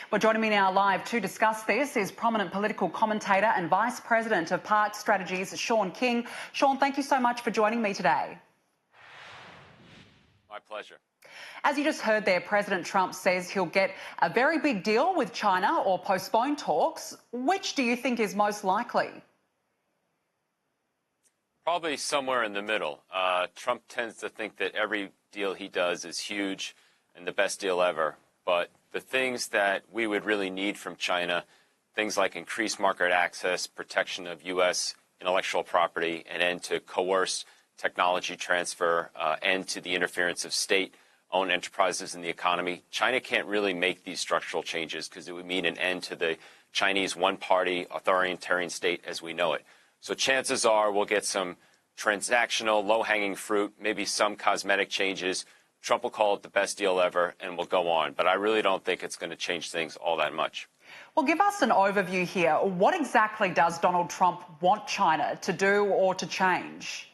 Well, joining me now live to discuss this is prominent political commentator and Vice President of Park Strategies, Shaun King. Shaun, thank you so much for joining me today. My pleasure. As you just heard there, President Trump says he'll get a very big deal with China or postpone talks. Which do you think is most likely? Probably somewhere in the middle. Trump tends to think that every deal he does is huge and the best deal ever. But the things that we would really need from China, things like increased market access, protection of U.S. intellectual property, an end to coerced technology transfer, end to the interference of state-owned enterprises in the economy. China can't really make these structural changes because it would mean an end to the Chinese one-party authoritarian state as we know it. So chances are we'll get some transactional, low-hanging fruit, maybe some cosmetic changes. Trump will call it the best deal ever, and we'll go on. But I really don't think it's going to change things all that much. Well, give us an overview here. What exactly does Donald Trump want China to do or to change?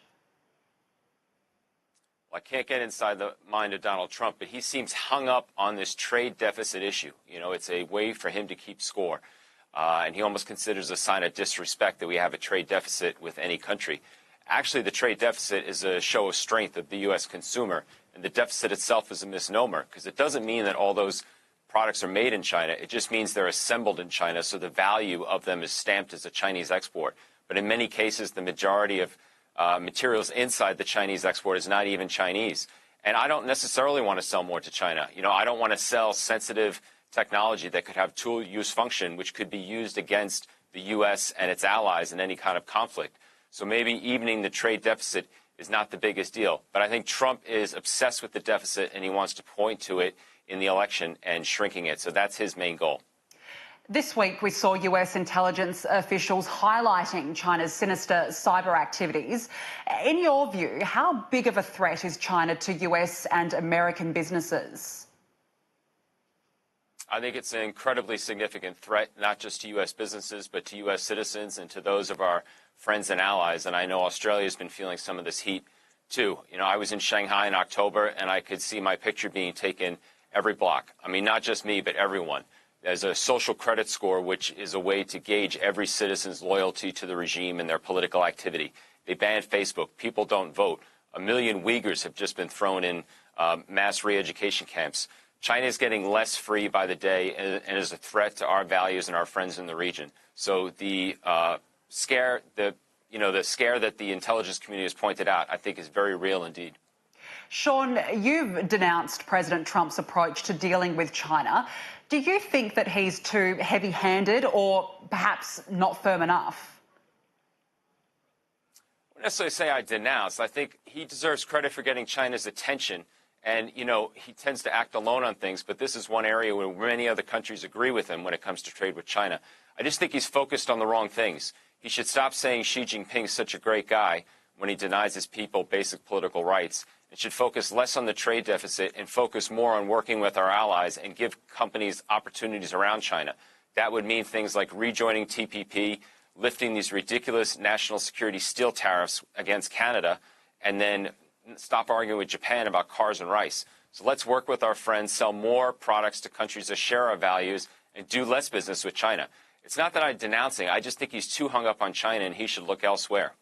Well, I can't get inside the mind of Donald Trump, but he seems hung up on this trade deficit issue. You know, it's a way for him to keep score. And he almost considers a sign of disrespect that we have a trade deficit with any country. Actually, the trade deficit is a show of strength of the U.S. consumer, and the deficit itself is a misnomer because it doesn't mean that all those products are made in China. It just means they're assembled in China, so the value of them is stamped as a Chinese export. But in many cases, the majority of materials inside the Chinese export is not even Chinese. And I don't necessarily want to sell more to China. You know, I don't want to sell sensitive technology that could have dual use function, which could be used against the U.S. and its allies in any kind of conflict. So maybe evening the trade deficit is not the biggest deal. But I think Trump is obsessed with the deficit, and he wants to point to it in the election and shrinking it. So that's his main goal. This week, we saw US intelligence officials highlighting China's sinister cyber activities. In your view, how big of a threat is China to US and American businesses? I think it's an incredibly significant threat, not just to U.S. businesses, but to U.S. citizens and to those of our friends and allies. And I know Australia has been feeling some of this heat, too. You know, I was in Shanghai in October, and I could see my picture being taken every block. I mean, not just me, but everyone. There's a social credit score, which is a way to gauge every citizen's loyalty to the regime and their political activity. They banned Facebook. People don't vote. 1 million Uyghurs have just been thrown in mass re-education camps. China is getting less free by the day and is a threat to our values and our friends in the region. So the scare that the intelligence community has pointed out, I think, is very real indeed. Shaun, you've denounced President Trump's approach to dealing with China. Do you think that he's too heavy-handed or perhaps not firm enough? I wouldn't necessarily say I denounce. I think he deserves credit for getting China's attention. And, you know, he tends to act alone on things, but this is one area where many other countries agree with him when it comes to trade with China. I just think he's focused on the wrong things. He should stop saying Xi Jinping's such a great guy when he denies his people basic political rights. It should focus less on the trade deficit and focus more on working with our allies and give companies opportunities around China. That would mean things like rejoining TPP, lifting these ridiculous national security steel tariffs against Canada, and then stop arguing with Japan about cars and rice. So let's work with our friends, sell more products to countries that share our values, and do less business with China. It's not that I'm denouncing. I just think he's too hung up on China, and he should look elsewhere.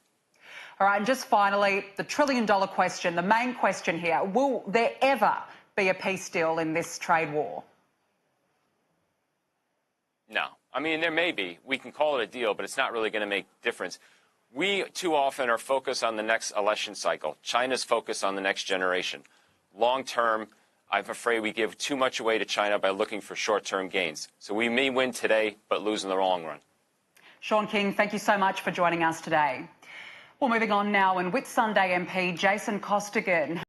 All right, and just finally, the trillion-dollar question, the main question here. Will there ever be a peace deal in this trade war? No. I mean, there may be. We can call it a deal, but it's not really going to make a difference. We too often are focused on the next election cycle. China's focused on the next generation. Long term, I'm afraid we give too much away to China by looking for short-term gains. So we may win today, but lose in the long run. Shaun King, thank you so much for joining us today. Well, moving on now, and Whitsunday MP Jason Costigan